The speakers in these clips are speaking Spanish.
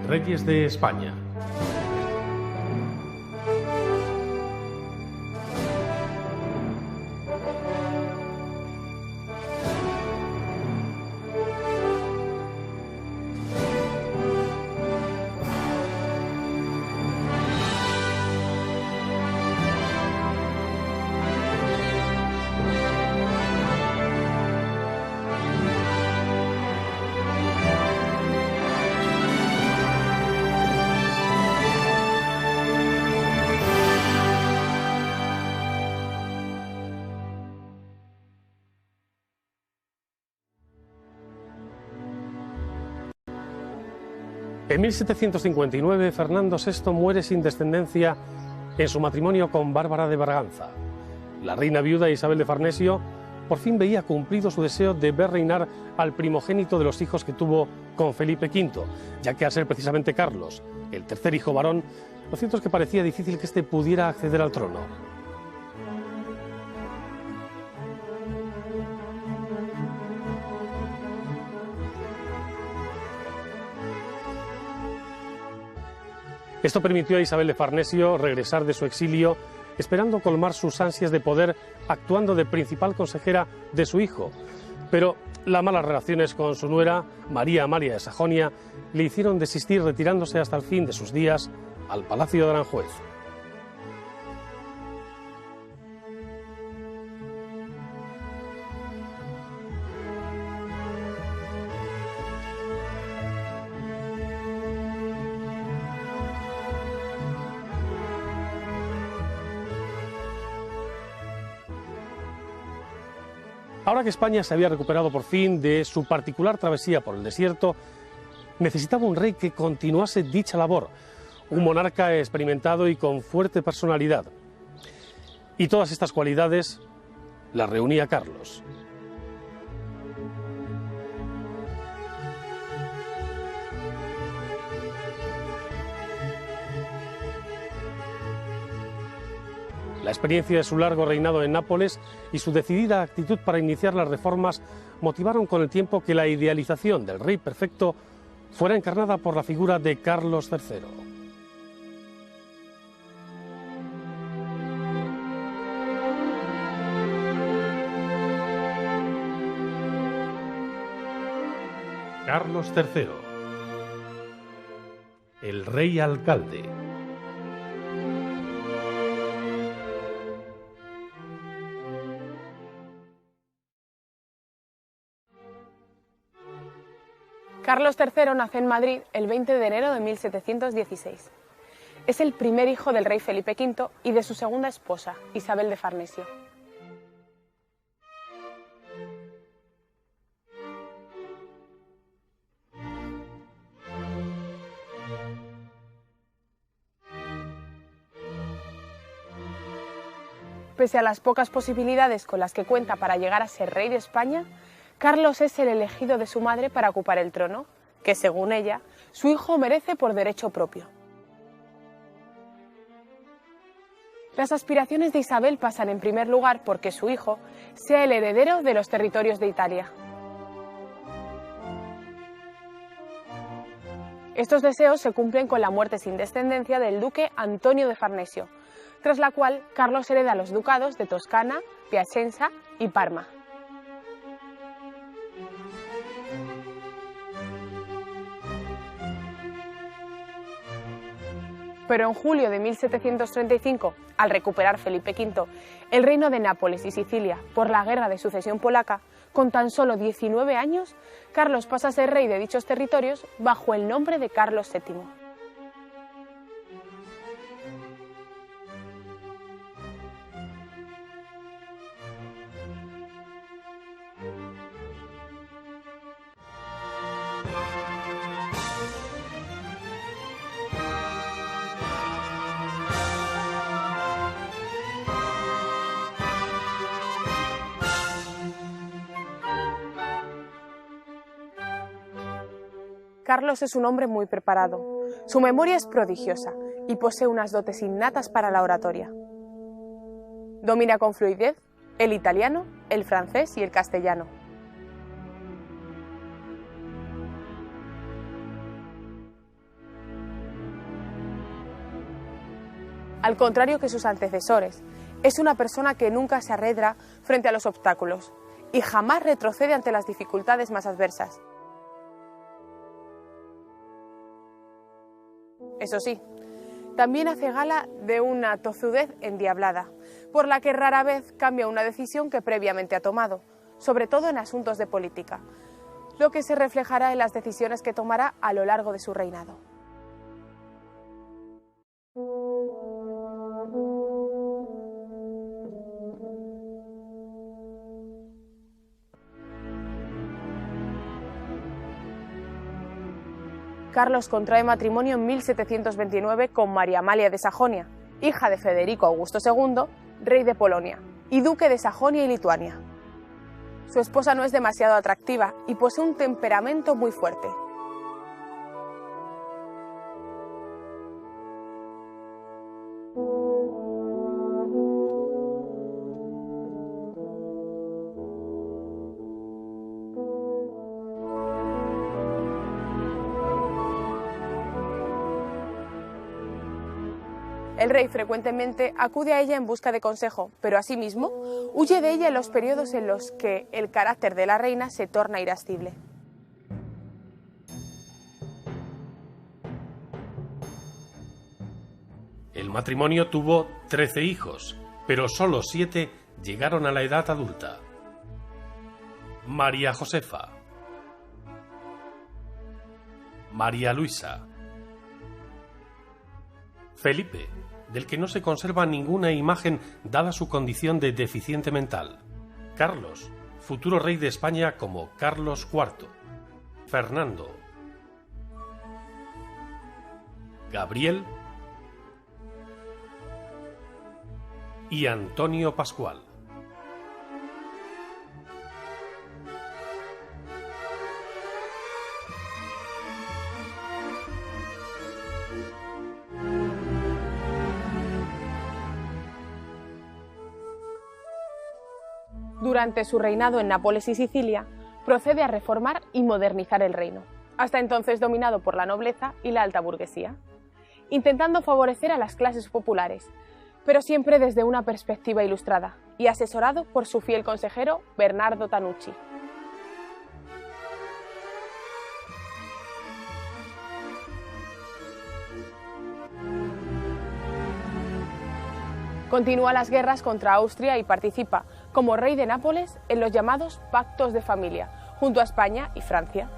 Reyes de España. En 1759, Fernando VI muere sin descendencia en su matrimonio con Bárbara de Braganza. La reina viuda Isabel de Farnesio por fin veía cumplido su deseo de ver reinar al primogénito de los hijos que tuvo con Felipe V, ya que al ser precisamente Carlos, el tercer hijo varón, lo cierto es que parecía difícil que éste pudiera acceder al trono. Esto permitió a Isabel de Farnesio regresar de su exilio, esperando colmar sus ansias de poder, actuando de principal consejera de su hijo. Pero las malas relaciones con su nuera, María Amalia de Sajonia, le hicieron desistir, retirándose hasta el fin de sus días al Palacio de Aranjuez. Ahora que España se había recuperado por fin de su particular travesía por el desierto, necesitaba un rey que continuase dicha labor, un monarca experimentado y con fuerte personalidad. Y todas estas cualidades las reunía Carlos. La experiencia de su largo reinado en Nápoles y su decidida actitud para iniciar las reformas motivaron con el tiempo que la idealización del rey perfecto fuera encarnada por la figura de Carlos III. Carlos III, el rey alcalde. Carlos III nace en Madrid el 20 de enero de 1716. Es el primer hijo del rey Felipe V y de su segunda esposa, Isabel de Farnesio. Pese a las pocas posibilidades con las que cuenta para llegar a ser rey de España, Carlos es el elegido de su madre para ocupar el trono, que según ella, su hijo merece por derecho propio. Las aspiraciones de Isabel pasan en primer lugar porque su hijo sea el heredero de los territorios de Italia. Estos deseos se cumplen con la muerte sin descendencia del duque Antonio de Farnesio, tras la cual Carlos hereda los ducados de Toscana, Piacenza y Parma. Pero en julio de 1735, al recuperar Felipe V el reino de Nápoles y Sicilia por la Guerra de Sucesión Polaca, con tan solo 19 años, Carlos pasa a ser rey de dichos territorios bajo el nombre de Carlos VII. Carlos es un hombre muy preparado. Su memoria es prodigiosa y posee unas dotes innatas para la oratoria. Domina con fluidez el italiano, el francés y el castellano. Al contrario que sus antecesores, es una persona que nunca se arredra frente a los obstáculos y jamás retrocede ante las dificultades más adversas. Eso sí, también hace gala de una tozudez endiablada, por la que rara vez cambia una decisión que previamente ha tomado, sobre todo en asuntos de política, lo que se reflejará en las decisiones que tomará a lo largo de su reinado. Carlos contrae matrimonio en 1729 con María Amalia de Sajonia, hija de Federico Augusto II, rey de Polonia, y duque de Sajonia y Lituania. Su esposa no es demasiado atractiva y posee un temperamento muy fuerte. El rey frecuentemente acude a ella en busca de consejo, pero asimismo huye de ella en los periodos en los que el carácter de la reina se torna irascible. El matrimonio tuvo 13 hijos, pero solo 7 llegaron a la edad adulta. María Josefa, María Luisa, Felipe, del que no se conserva ninguna imagen dada su condición de deficiente mental. Carlos, futuro rey de España como Carlos IV. Fernando. Gabriel y Antonio Pascual. Durante su reinado en Nápoles y Sicilia, procede a reformar y modernizar el reino, hasta entonces dominado por la nobleza y la alta burguesía, intentando favorecer a las clases populares, pero siempre desde una perspectiva ilustrada y asesorado por su fiel consejero Bernardo Tanucci. Continúa las guerras contra Austria y participa, como rey de Nápoles, en los llamados pactos de familia, junto a España y Francia.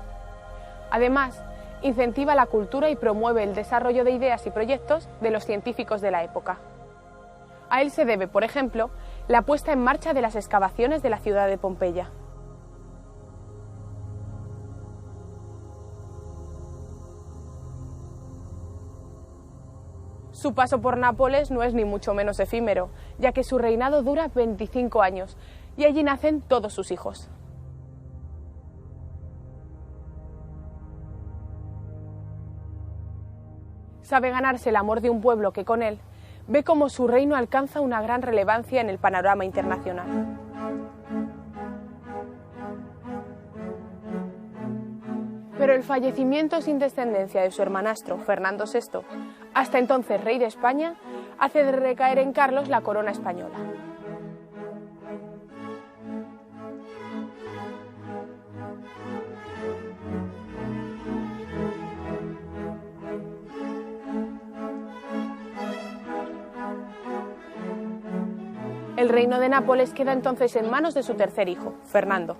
Además, incentiva la cultura y promueve el desarrollo de ideas y proyectos de los científicos de la época. A él se debe, por ejemplo, la puesta en marcha de las excavaciones de la ciudad de Pompeya. Su paso por Nápoles no es ni mucho menos efímero, ya que su reinado dura 25 años y allí nacen todos sus hijos. Sabe ganarse el amor de un pueblo que con él ve cómo su reino alcanza una gran relevancia en el panorama internacional. Pero el fallecimiento sin descendencia de su hermanastro, Fernando VI, hasta entonces rey de España, hace de recaer en Carlos la corona española. El reino de Nápoles queda entonces en manos de su tercer hijo, Fernando.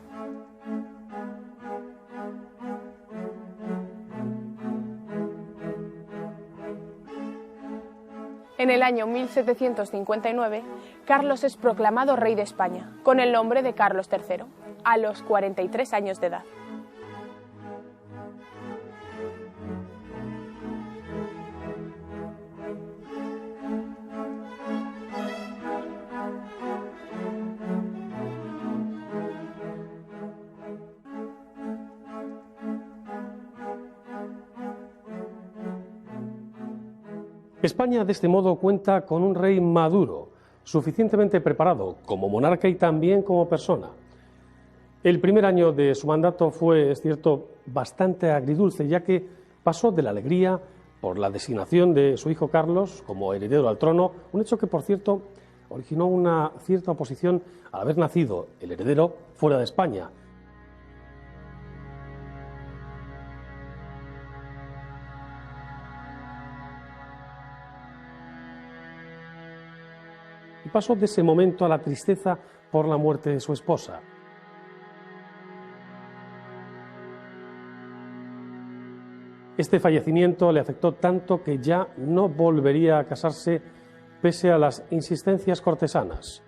En el año 1759, Carlos es proclamado rey de España, con el nombre de Carlos III, a los 43 años de edad. España de este modo cuenta con un rey maduro, suficientemente preparado como monarca y también como persona. El primer año de su mandato fue, es cierto, bastante agridulce, ya que pasó de la alegría por la designación de su hijo Carlos como heredero al trono, un hecho que, por cierto, originó una cierta oposición al haber nacido el heredero fuera de España. Y pasó de ese momento a la tristeza por la muerte de su esposa. Este fallecimiento le afectó tanto que ya no volvería a casarse pese a las insistencias cortesanas.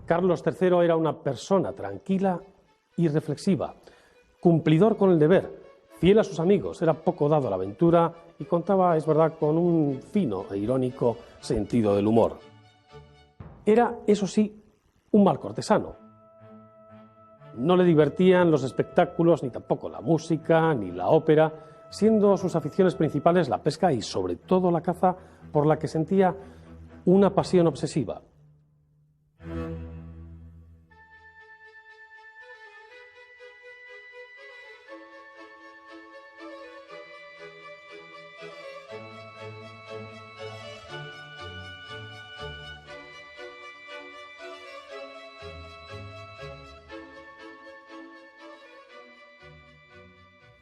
Carlos III era una persona tranquila y reflexiva, cumplidor con el deber, fiel a sus amigos, era poco dado a la aventura y contaba, es verdad, con un fino e irónico sentido del humor. Era, eso sí, un mal cortesano. No le divertían los espectáculos, ni tampoco la música, ni la ópera, siendo sus aficiones principales la pesca y sobre todo la caza, por la que sentía una pasión obsesiva.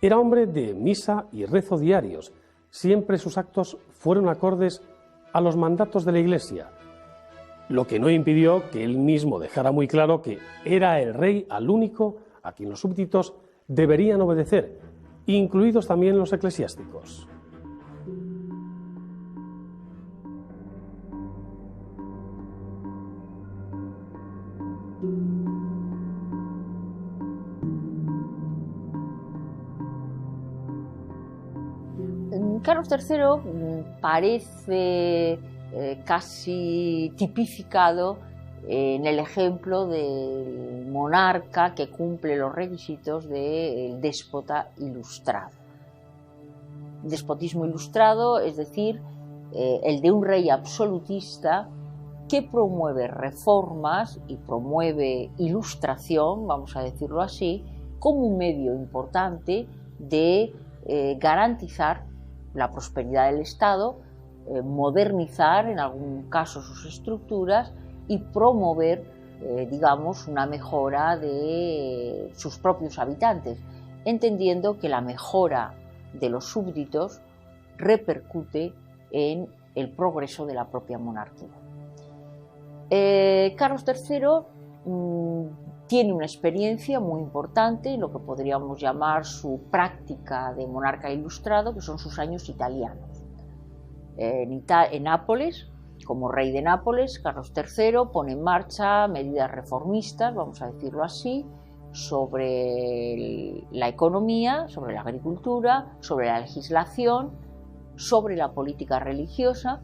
Era hombre de misa y rezo diarios. Siempre sus actos fueron acordes a los mandatos de la Iglesia, lo que no impidió que él mismo dejara muy claro que era el rey al único a quien los súbditos deberían obedecer, incluidos también los eclesiásticos. Carlos III parece casi tipificado en el ejemplo del monarca que cumple los requisitos del déspota ilustrado. Despotismo ilustrado, es decir, el de un rey absolutista que promueve reformas y promueve ilustración, vamos a decirlo así, como un medio importante de garantizar la prosperidad del Estado, modernizar en algún caso sus estructuras y promover, digamos, una mejora de sus propios habitantes, entendiendo que la mejora de los súbditos repercute en el progreso de la propia monarquía. Carlos III tiene una experiencia muy importante en lo que podríamos llamar su práctica de monarca ilustrado, que son sus años italianos. En Nápoles, como rey de Nápoles, Carlos III pone en marcha medidas reformistas, vamos a decirlo así, sobre la economía, sobre la agricultura, sobre la legislación, sobre la política religiosa,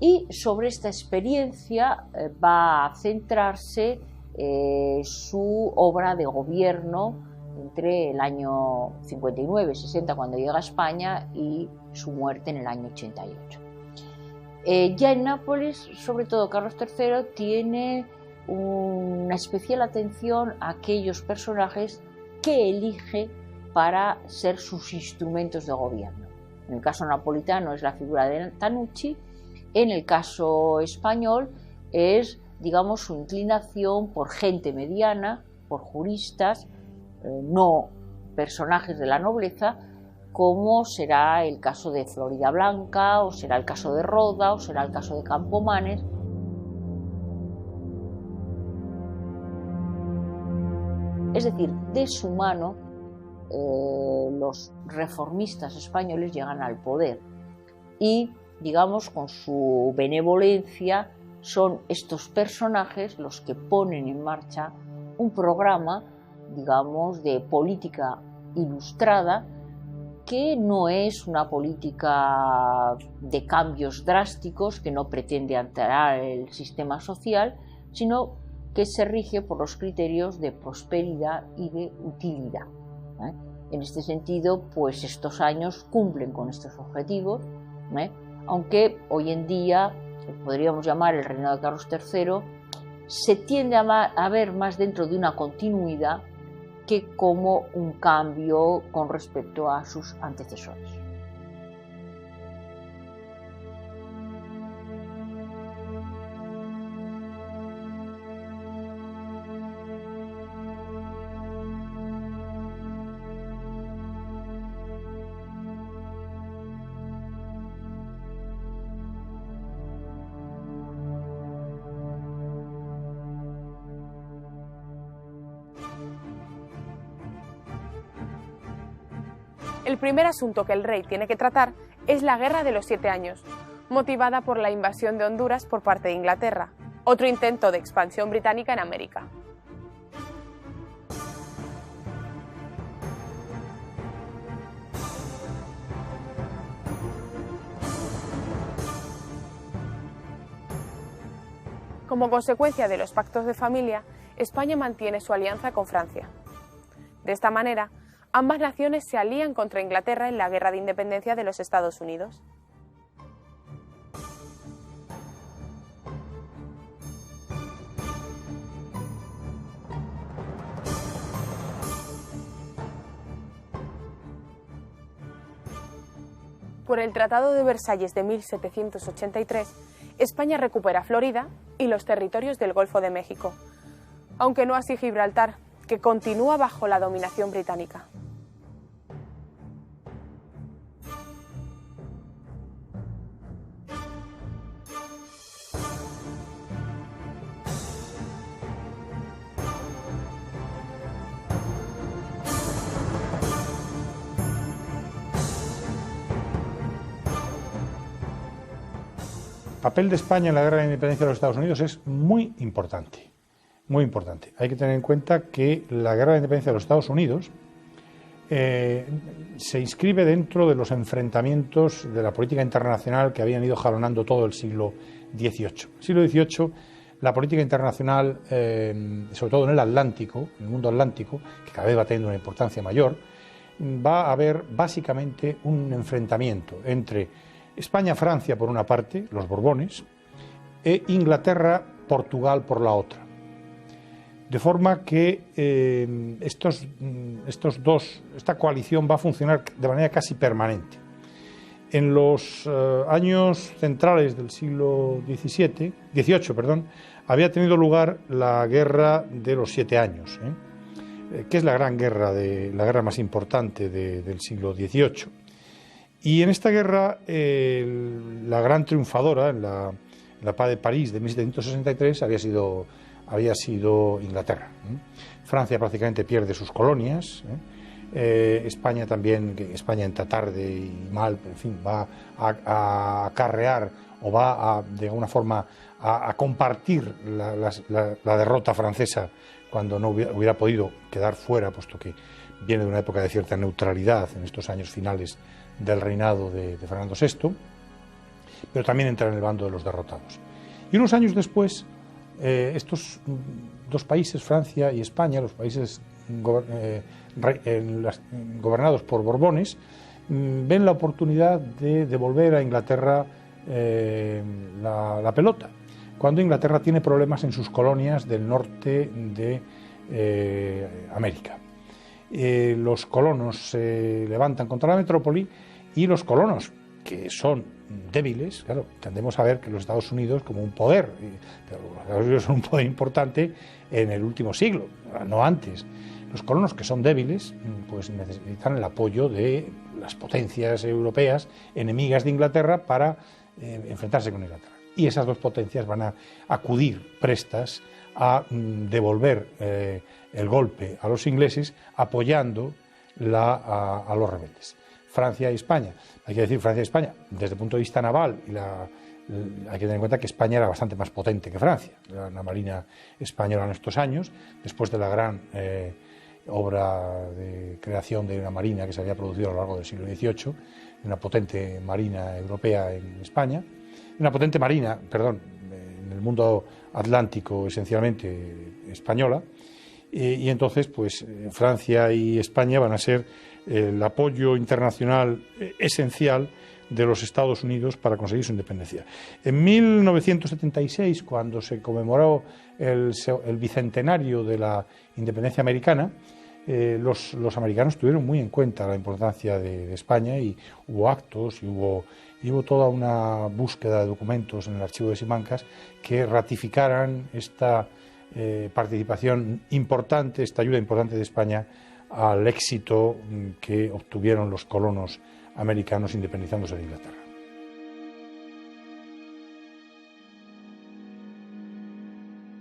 y sobre esta experiencia va a centrarse su obra de gobierno entre el año 59-60, cuando llega a España, y su muerte en el año 88. Ya en Nápoles, sobre todo Carlos III, tiene una especial atención a aquellos personajes que elige para ser sus instrumentos de gobierno. En el caso napolitano es la figura de Tanucci, en el caso español es, digamos, su inclinación por gente mediana, por juristas, no personajes de la nobleza, como será el caso de Floridablanca, o será el caso de Roda, o será el caso de Campomanes. Es decir, de su mano los reformistas españoles llegan al poder y, digamos, con su benevolencia son estos personajes los que ponen en marcha un programa, digamos, de política ilustrada, que no es una política de cambios drásticos, que no pretende alterar el sistema social, sino que se rige por los criterios de prosperidad y de utilidad. En este sentido, pues estos años cumplen con estos objetivos, aunque hoy en día, podríamos llamar el reinado de Carlos III, se tiende a ver más dentro de una continuidad que como un cambio con respecto a sus antecesores. El primer asunto que el rey tiene que tratar es la Guerra de los 7 Años, motivada por la invasión de Honduras por parte de Inglaterra, otro intento de expansión británica en América. Como consecuencia de los pactos de familia, España mantiene su alianza con Francia. De esta manera, ambas naciones se alían contra Inglaterra en la Guerra de Independencia de los Estados Unidos. Por el Tratado de Versalles de 1783, España recupera Florida y los territorios del Golfo de México, aunque no así Gibraltar, que continúa bajo la dominación británica. El papel de España en la guerra de independencia de los Estados Unidos es muy importante. Muy importante. Hay que tener en cuenta que la guerra de independencia de los Estados Unidos se inscribe dentro de los enfrentamientos de la política internacional que habían ido jalonando todo el siglo XVIII. El siglo XVIII, la política internacional, sobre todo en el Atlántico, en el mundo atlántico, que cada vez va teniendo una importancia mayor, va a haber básicamente un enfrentamiento entre España-Francia por una parte, los Borbones, e Inglaterra-Portugal por la otra. De forma que esta coalición va a funcionar de manera casi permanente. En los años centrales del siglo XVIII, había tenido lugar la Guerra de los 7 Años, que es la gran guerra, la guerra más importante del siglo XVIII. Y en esta guerra, la gran triunfadora, en la Paz de París de 1763, había sido Inglaterra. Francia prácticamente pierde sus colonias. España también, España entra tarde y mal, en fin, va a acarrear o va de alguna forma a compartir la derrota francesa cuando no hubiera podido quedar fuera, puesto que viene de una época de cierta neutralidad en estos años finales del reinado de Fernando VI, pero también entra en el bando de los derrotados. Y unos años después, estos dos países, Francia y España, los países gobernados por Borbones, ven la oportunidad de devolver a Inglaterra la pelota, cuando Inglaterra tiene problemas en sus colonias del norte de América. Los colonos se levantan contra la metrópoli y los colonos, que son débiles, claro, tendemos a ver que los Estados Unidos como un poder, pero los Estados Unidos son un poder importante en el último siglo, no antes. Los colonos que son débiles, pues necesitan el apoyo de las potencias europeas enemigas de Inglaterra para enfrentarse con Inglaterra. Y esas dos potencias van a acudir prestas a devolver el golpe a los ingleses, apoyando a los rebeldes. Francia y España. Hay que decir Francia y España desde el punto de vista naval, hay que tener en cuenta que España era bastante más potente que Francia. La marina española en estos años, después de la gran obra de creación de una marina que se había producido a lo largo del siglo XVIII, una potente marina europea en España, una potente marina, perdón, en el mundo atlántico esencialmente española, y entonces pues Francia y España van a ser el apoyo internacional esencial de los Estados Unidos para conseguir su independencia. En 1976, cuando se conmemoró el bicentenario de la independencia americana, los americanos tuvieron muy en cuenta la importancia de España, y hubo actos y hubo toda una búsqueda de documentos en el archivo de Simancas que ratificaran esta participación importante, esta ayuda importante de España al éxito que obtuvieron los colonos americanos independizándose de Inglaterra.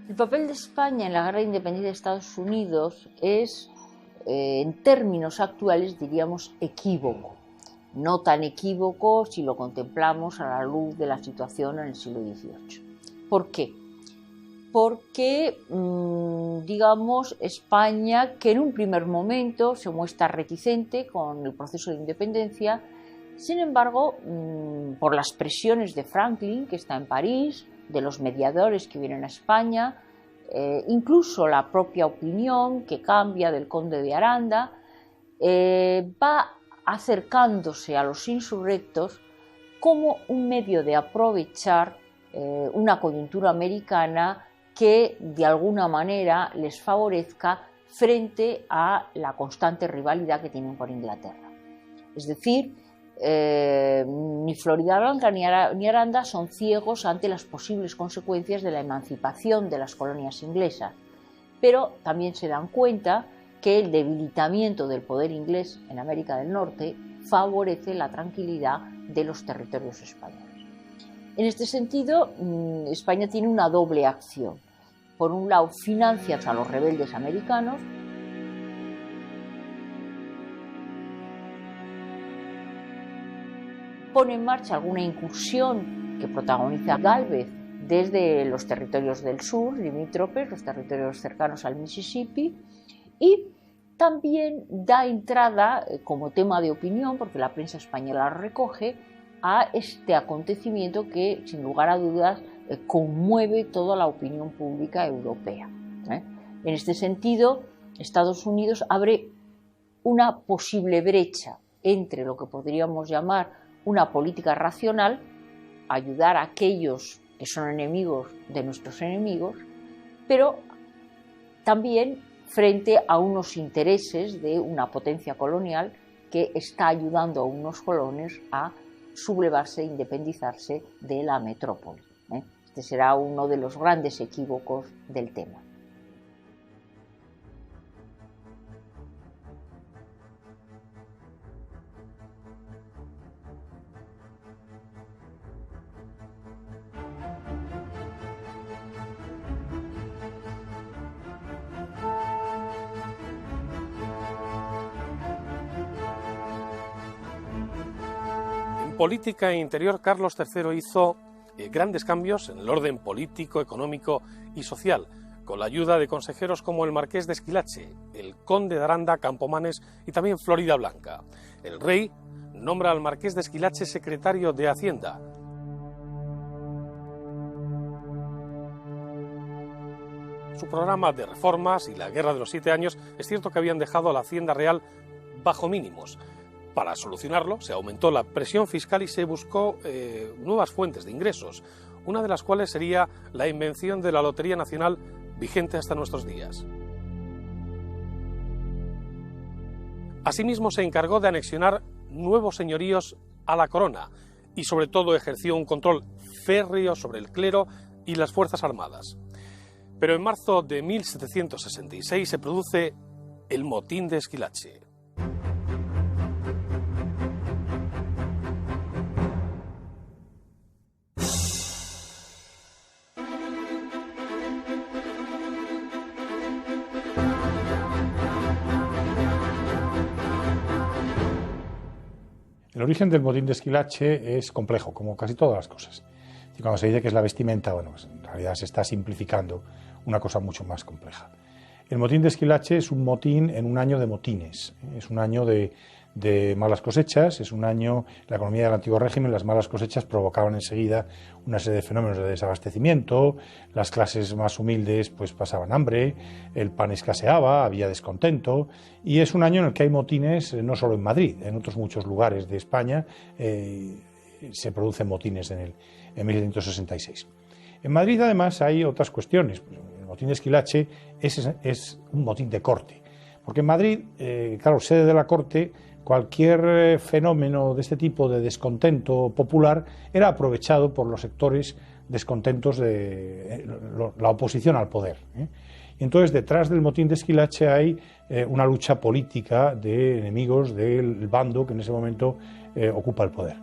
El papel de España en la guerra de independencia de Estados Unidos es, en términos actuales, diríamos equívoco. No tan equívoco si lo contemplamos a la luz de la situación en el siglo XVIII. ¿Por qué? Porque, digamos, España, que en un primer momento se muestra reticente con el proceso de independencia, sin embargo, por las presiones de Franklin, que está en París, de los mediadores que vienen a España, incluso la propia opinión que cambia del conde de Aranda, va acercándose a los insurrectos como un medio de aprovechar una coyuntura americana que de alguna manera les favorezca frente a la constante rivalidad que tienen con Inglaterra. Es decir, ni Florida Blanca ni Aranda son ciegos ante las posibles consecuencias de la emancipación de las colonias inglesas, pero también se dan cuenta que el debilitamiento del poder inglés en América del Norte favorece la tranquilidad de los territorios españoles. En este sentido, España tiene una doble acción. Por un lado, financia a los rebeldes americanos, pone en marcha alguna incursión que protagoniza Gálvez desde los territorios del sur, limítrofes, los territorios cercanos al Mississippi, y también da entrada como tema de opinión, porque la prensa española lo recoge, a este acontecimiento que, sin lugar a dudas, conmueve toda la opinión pública europea. En este sentido, Estados Unidos abre una posible brecha entre lo que podríamos llamar una política racional, ayudar a aquellos que son enemigos de nuestros enemigos, pero también frente a unos intereses de una potencia colonial que está ayudando a unos colones a sublevarse e independizarse de la metrópoli. Este será uno de los grandes equívocos del tema. Política e interior, Carlos III hizo grandes cambios en el orden político, económico y social, con la ayuda de consejeros como el marqués de Esquilache, el conde de Aranda, Campomanes y también Florida Blanca. El rey nombra al marqués de Esquilache secretario de Hacienda. Su programa de reformas y la Guerra de los 7 Años es cierto que habían dejado a la Hacienda Real bajo mínimos. Para solucionarlo, se aumentó la presión fiscal y se buscó nuevas fuentes de ingresos, una de las cuales sería la invención de la Lotería Nacional, vigente hasta nuestros días. Asimismo, se encargó de anexionar nuevos señoríos a la corona y, sobre todo, ejerció un control férreo sobre el clero y las fuerzas armadas. Pero en marzo de 1766 se produce el motín de Esquilache. El origen del motín de Esquilache es complejo, como casi todas las cosas. Y cuando se dice que es la vestimenta, bueno, pues en realidad se está simplificando una cosa mucho más compleja. El motín de Esquilache es un motín en un año de motines, es un año de de malas cosechas. Es un año, la economía del antiguo régimen, las malas cosechas provocaban enseguida una serie de fenómenos de desabastecimiento, las clases más humildes pues pasaban hambre, el pan escaseaba, había descontento, y es un año en el que hay motines no solo en Madrid, en otros muchos lugares de España se producen motines en 1766. En Madrid además hay otras cuestiones. El motín de Esquilache es un motín de corte, porque en Madrid, claro, sede de la corte, cualquier fenómeno de este tipo de descontento popular era aprovechado por los sectores descontentos de la oposición al poder. Y entonces detrás del motín de Esquilache hay una lucha política de enemigos del bando que en ese momento ocupa el poder.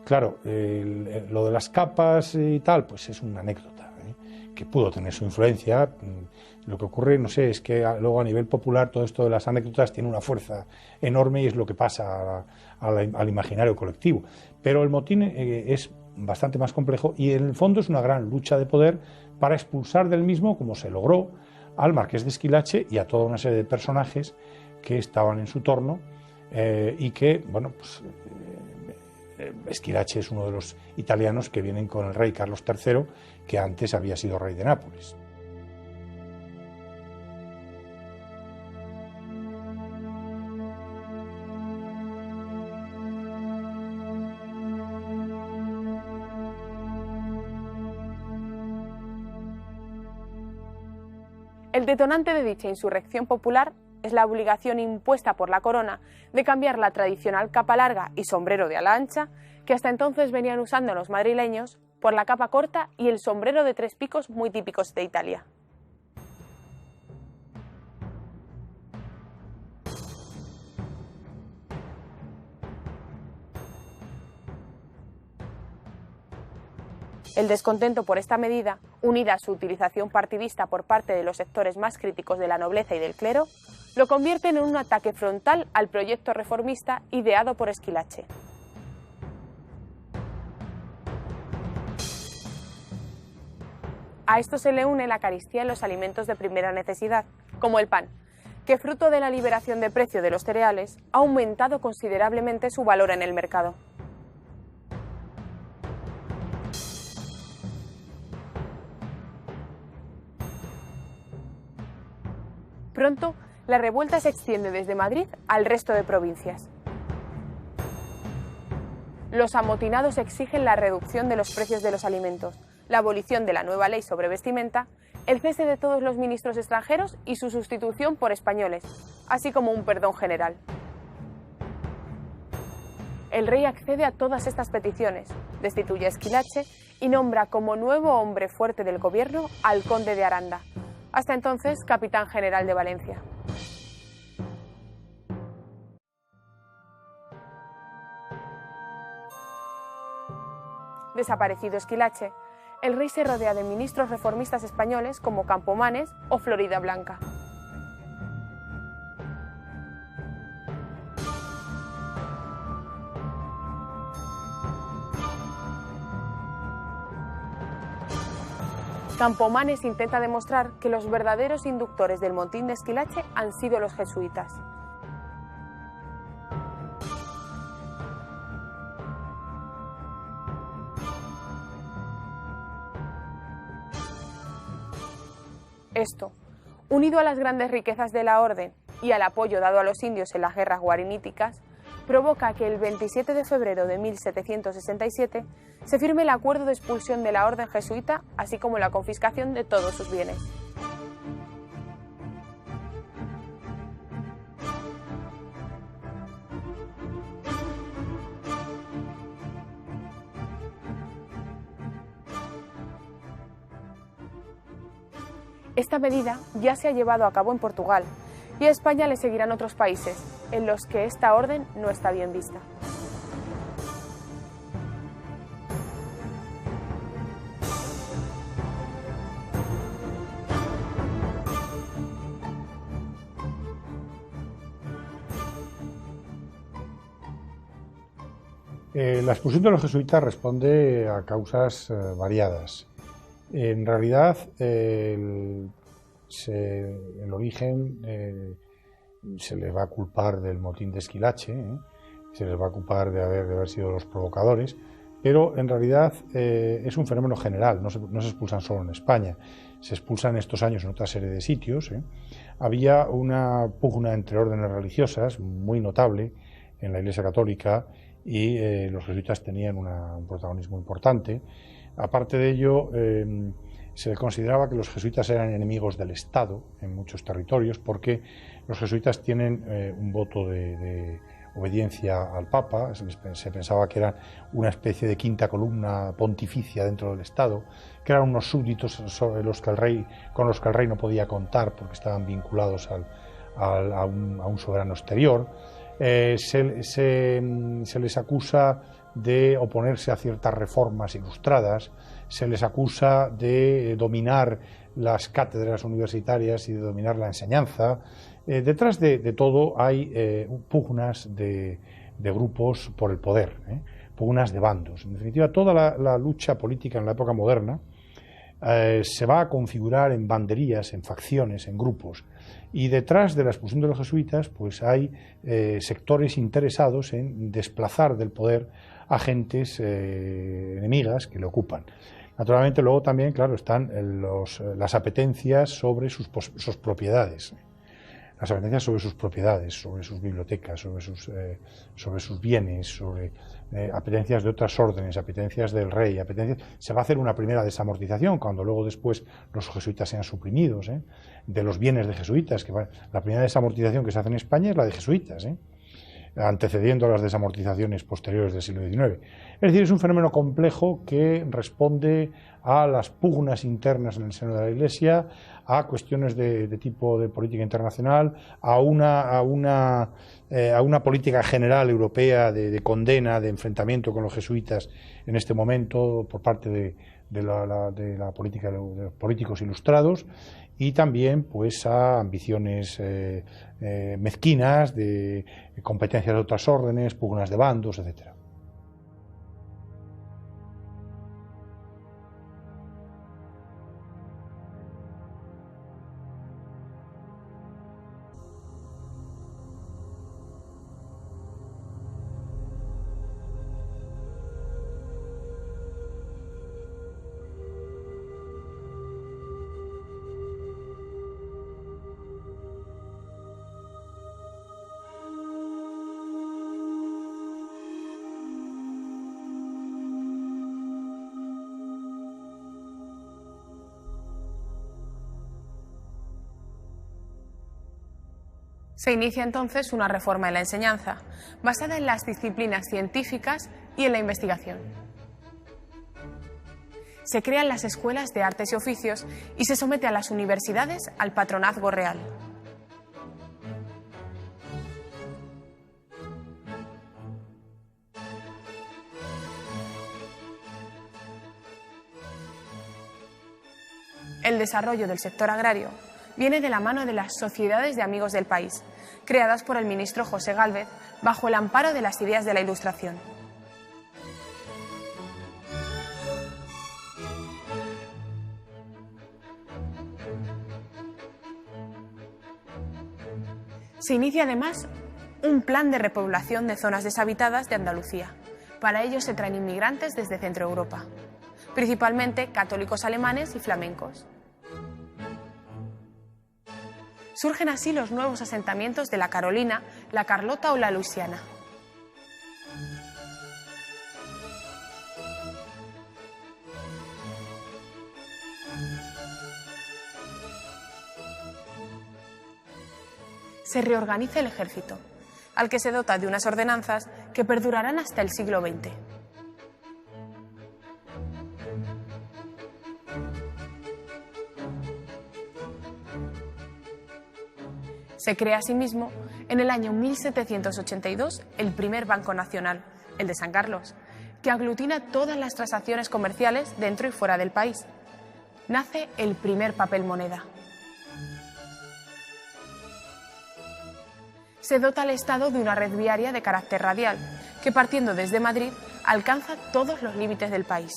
Claro, lo de las capas y tal, pues es una anécdota, que pudo tener su influencia. Lo que ocurre, no sé, es que luego a nivel popular todo esto de las anécdotas tiene una fuerza enorme y es lo que pasa al imaginario colectivo. Pero el motín es bastante más complejo y en el fondo es una gran lucha de poder para expulsar del mismo, como se logró, al marqués de Esquilache y a toda una serie de personajes que estaban en su torno y que, bueno, pues Esquilache es uno de los italianos que vienen con el rey Carlos III, que antes había sido rey de Nápoles. El detonante de dicha insurrección popular es la obligación impuesta por la corona de cambiar la tradicional capa larga y sombrero de ala ancha que hasta entonces venían usando los madrileños por la capa corta y el sombrero de 3 picos muy típicos de Italia. El descontento por esta medida, unida a su utilización partidista por parte de los sectores más críticos de la nobleza y del clero, lo convierten en un ataque frontal al proyecto reformista ideado por Esquilache. A esto se le une la carestía en los alimentos de primera necesidad, como el pan, que fruto de la liberación de precio de los cereales ha aumentado considerablemente su valor en el mercado. Pronto, la revuelta se extiende desde Madrid al resto de provincias. Los amotinados exigen la reducción de los precios de los alimentos, la abolición de la nueva ley sobre vestimenta, el cese de todos los ministros extranjeros y su sustitución por españoles, así como un perdón general. El rey accede a todas estas peticiones, destituye a Esquilache y nombra como nuevo hombre fuerte del gobierno al conde de Aranda, hasta entonces capitán general de Valencia. Desaparecido Esquilache, el rey se rodea de ministros reformistas españoles como Campomanes o Floridablanca. Campomanes intenta demostrar que los verdaderos inductores del motín de Esquilache han sido los jesuitas. Esto, unido a las grandes riquezas de la orden y al apoyo dado a los indios en las guerras guariníticas, provoca que el 27 de febrero de 1767 se firme el acuerdo de expulsión de la orden jesuita, así como la confiscación de todos sus bienes. Esta medida ya se ha llevado a cabo en Portugal y a España le seguirán otros países en los que esta orden no está bien vista. La expulsión de los jesuitas responde a causas variadas. En realidad, el origen se les va a culpar del motín de Esquilache, se les va a culpar de haber sido los provocadores, pero en realidad es un fenómeno general, no se expulsan solo en España, se expulsan estos años en otra serie de sitios. Había una pugna entre órdenes religiosas muy notable en la Iglesia Católica y los jesuitas tenían un protagonismo importante. Aparte de ello, se consideraba que los jesuitas eran enemigos del Estado en muchos territorios porque los jesuitas tienen un voto de obediencia al Papa, se pensaba que eran una especie de quinta columna pontificia dentro del Estado, que eran unos súbditos con los que el rey no podía contar porque estaban vinculados a un soberano exterior. Se les acusa de oponerse a ciertas reformas ilustradas, se les acusa de dominar las cátedras universitarias y de dominar la enseñanza. Detrás de todo hay pugnas de grupos por el poder, pugnas de bandos. En definitiva, toda la lucha política en la época moderna se va a configurar en banderías, en facciones, en grupos. Y detrás de la expulsión de los jesuitas pues hay sectores interesados en desplazar del poder a gentes enemigas que le ocupan. Naturalmente luego también, claro, están las apetencias sobre sus propiedades. Las apetencias sobre sus propiedades, sobre sus bibliotecas, sobre sus bienes, sobre apetencias de otras órdenes, apetencias del rey, se va a hacer una primera desamortización cuando luego después los jesuitas sean suprimidos, de los bienes de jesuitas. La primera desamortización que se hace en España es la de jesuitas, antecediendo a las desamortizaciones posteriores del siglo XIX. Es decir, es un fenómeno complejo que responde a las pugnas internas en el seno de la Iglesia, a cuestiones de tipo de política internacional, a una política general europea de condena, de enfrentamiento con los jesuitas en este momento por parte de la política de los políticos ilustrados, y también pues a ambiciones mezquinas de competencias de otras órdenes, pugnas de bandos, etcétera. Se inicia entonces una reforma en la enseñanza, basada en las disciplinas científicas y en la investigación. Se crean las escuelas de artes y oficios y se somete a las universidades al patronazgo real. El desarrollo del sector agrario viene de la mano de las sociedades de amigos del país, creadas por el ministro José Gálvez bajo el amparo de las ideas de la Ilustración. Se inicia además un plan de repoblación de zonas deshabitadas de Andalucía. Para ello se traen inmigrantes desde Centro Europa, principalmente católicos alemanes y flamencos. Surgen así los nuevos asentamientos de la Carolina, la Carlota o la Luisiana. Se reorganiza el ejército, al que se dota de unas ordenanzas que perdurarán hasta el siglo XX. Se crea asimismo en el año 1782 el primer Banco Nacional, el de San Carlos, que aglutina todas las transacciones comerciales dentro y fuera del país. Nace el primer papel moneda. Se dota al Estado de una red viaria de carácter radial, que partiendo desde Madrid alcanza todos los límites del país.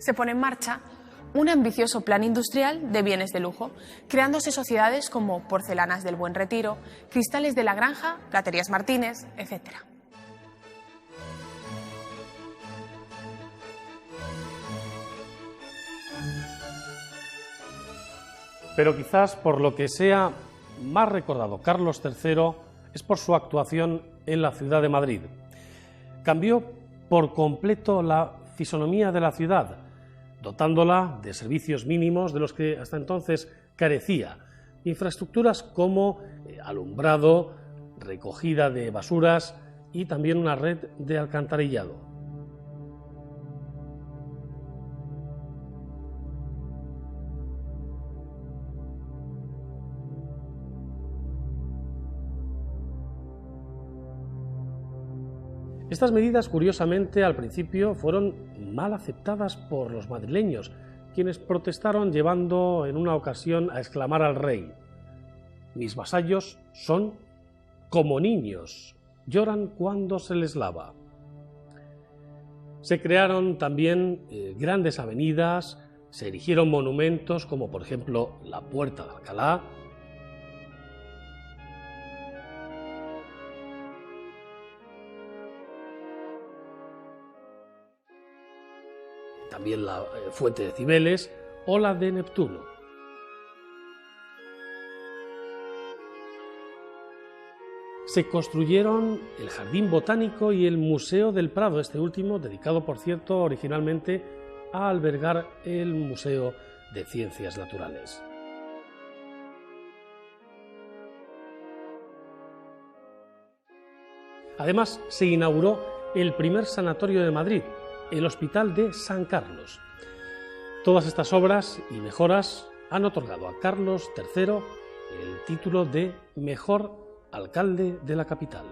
se pone en marcha un ambicioso plan industrial de bienes de lujo, creándose sociedades como Porcelanas del Buen Retiro, Cristales de la Granja, Platerías Martínez, etc. Pero quizás por lo que sea más recordado Carlos III es por su actuación en la ciudad de Madrid. Cambió por completo la fisonomía de la ciudad, dotándola de servicios mínimos de los que hasta entonces carecía. Infraestructuras como alumbrado, recogida de basuras y también una red de alcantarillado. Estas medidas, curiosamente, al principio fueron mal aceptadas por los madrileños, quienes protestaron llevando en una ocasión a exclamar al rey: «Mis vasallos son como niños, lloran cuando se les lava». Se crearon también grandes avenidas, se erigieron monumentos como por ejemplo la Puerta de Alcalá, también la Fuente de Cibeles o la de Neptuno. Se construyeron el Jardín Botánico y el Museo del Prado, este último dedicado, por cierto, originalmente a albergar el Museo de Ciencias Naturales. Además, se inauguró el primer sanatorio de Madrid, el Hospital de San Carlos. Todas estas obras y mejoras han otorgado a Carlos III el título de mejor alcalde de la capital.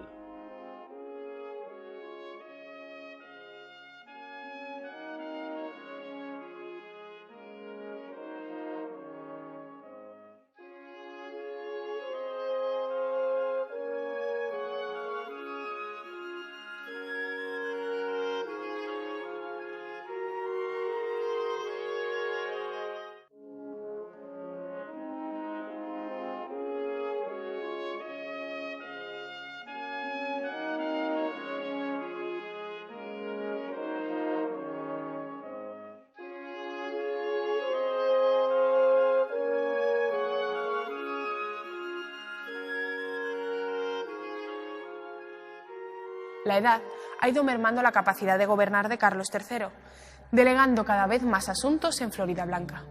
La edad ha ido mermando la capacidad de gobernar de Carlos III, delegando cada vez más asuntos en Floridablanca.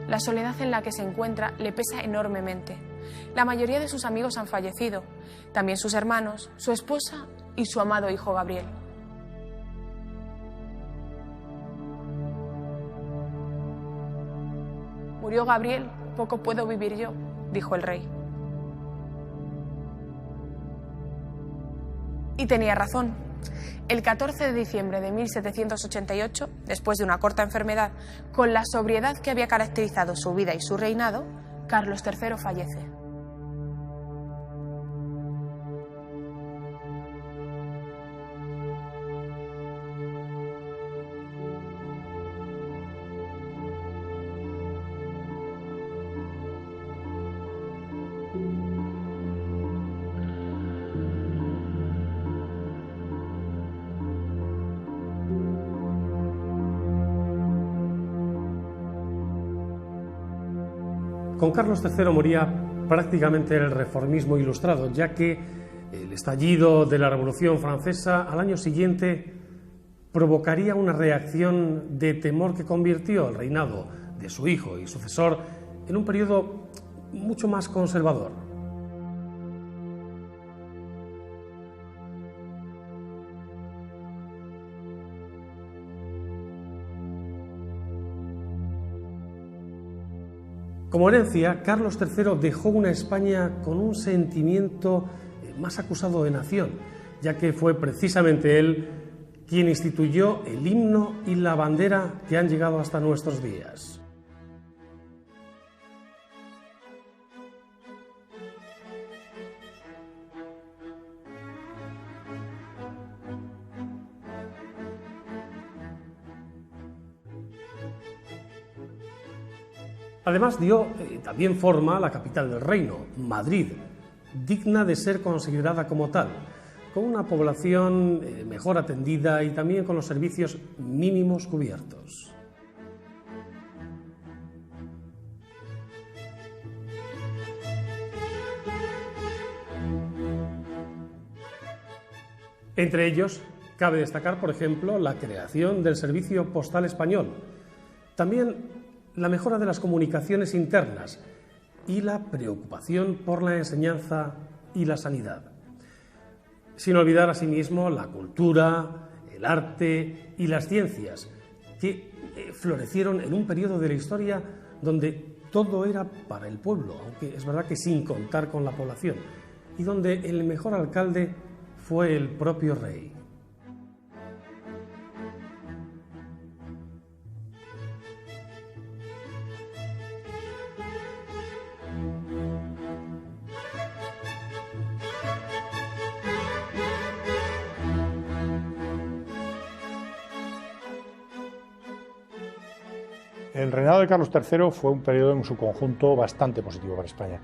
La soledad en la que se encuentra le pesa enormemente. La mayoría de sus amigos han fallecido, también sus hermanos, su esposa y su amado hijo Gabriel. «Murió Gabriel, poco puedo vivir yo», dijo el rey. Y tenía razón. El 14 de diciembre de 1788, después de una corta enfermedad, con la sobriedad que había caracterizado su vida y su reinado, Carlos III fallece. Con Carlos III moría prácticamente el reformismo ilustrado, ya que el estallido de la Revolución Francesa al año siguiente provocaría una reacción de temor que convirtió el reinado de su hijo y sucesor en un periodo mucho más conservador. Como herencia, Carlos III dejó una España con un sentimiento más acusado de nación, ya que fue precisamente él quien instituyó el himno y la bandera que han llegado hasta nuestros días. Además dio también forma a la capital del reino, Madrid, digna de ser considerada como tal, con una población mejor atendida y también con los servicios mínimos cubiertos. Entre ellos, cabe destacar, por ejemplo, la creación del Servicio Postal Español, también la mejora de las comunicaciones internas y la preocupación por la enseñanza y la sanidad. Sin olvidar asimismo la cultura, el arte y las ciencias, que florecieron en un periodo de la historia donde todo era para el pueblo, aunque es verdad que sin contar con la población, y donde el mejor alcalde fue el propio rey. El reinado de Carlos III fue un periodo en su conjunto bastante positivo para España.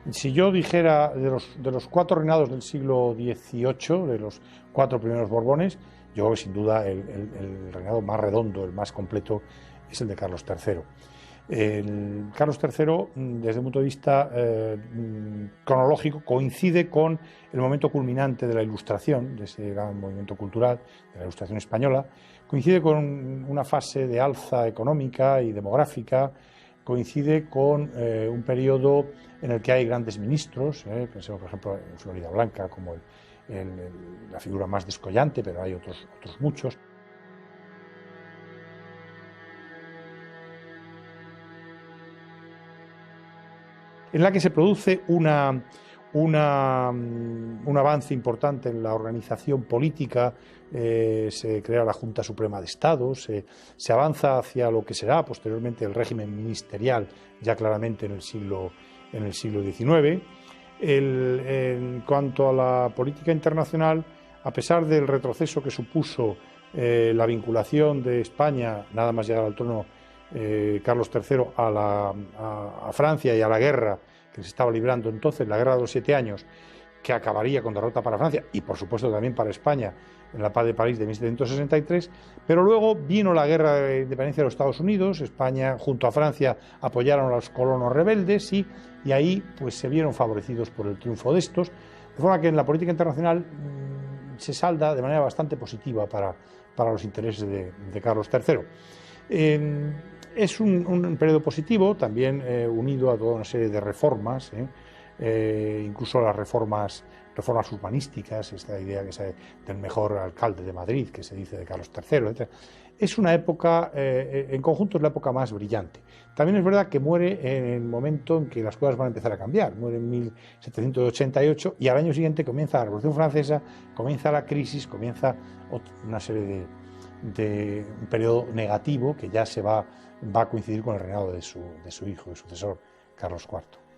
Si yo dijera de los 4 reinados del siglo XVIII, de los 4 primeros Borbones, yo creo que sin duda el reinado más redondo, el más completo, es el de Carlos III. Carlos III, desde un punto de vista cronológico, coincide con el momento culminante de la Ilustración, de ese gran movimiento cultural, de la Ilustración española, coincide con una fase de alza económica y demográfica, coincide con un periodo en el que hay grandes ministros, pensemos por ejemplo en Floridablanca como la figura más descollante, pero hay otros muchos. En la que se produce un avance importante en la organización política, se crea la Junta Suprema de Estado, se avanza hacia lo que será posteriormente el régimen ministerial, ya claramente en el siglo XIX. En cuanto a la política internacional, a pesar del retroceso que supuso la vinculación de España, nada más llegar al trono Carlos III, a Francia y a la guerra que se estaba librando entonces, la Guerra de los 7 Años, que acabaría con derrota para Francia y por supuesto también para España en la Paz de París de 1763, pero luego vino la Guerra de Independencia de los Estados Unidos. España junto a Francia apoyaron a los colonos rebeldes y ahí pues se vieron favorecidos por el triunfo de estos, de forma que en la política internacional se salda de manera bastante positiva para los intereses de Carlos III. Es un periodo positivo, también unido a toda una serie de reformas, incluso las reformas urbanísticas, esta idea del mejor alcalde de Madrid, que se dice de Carlos III, etc. Es una época, en conjunto es la época más brillante. También es verdad que muere en el momento en que las cosas van a empezar a cambiar. Muere en 1788 y al año siguiente comienza la Revolución Francesa, comienza la crisis, comienza una serie de un periodo negativo que ya va a coincidir con el reinado de su hijo y sucesor, Carlos IV.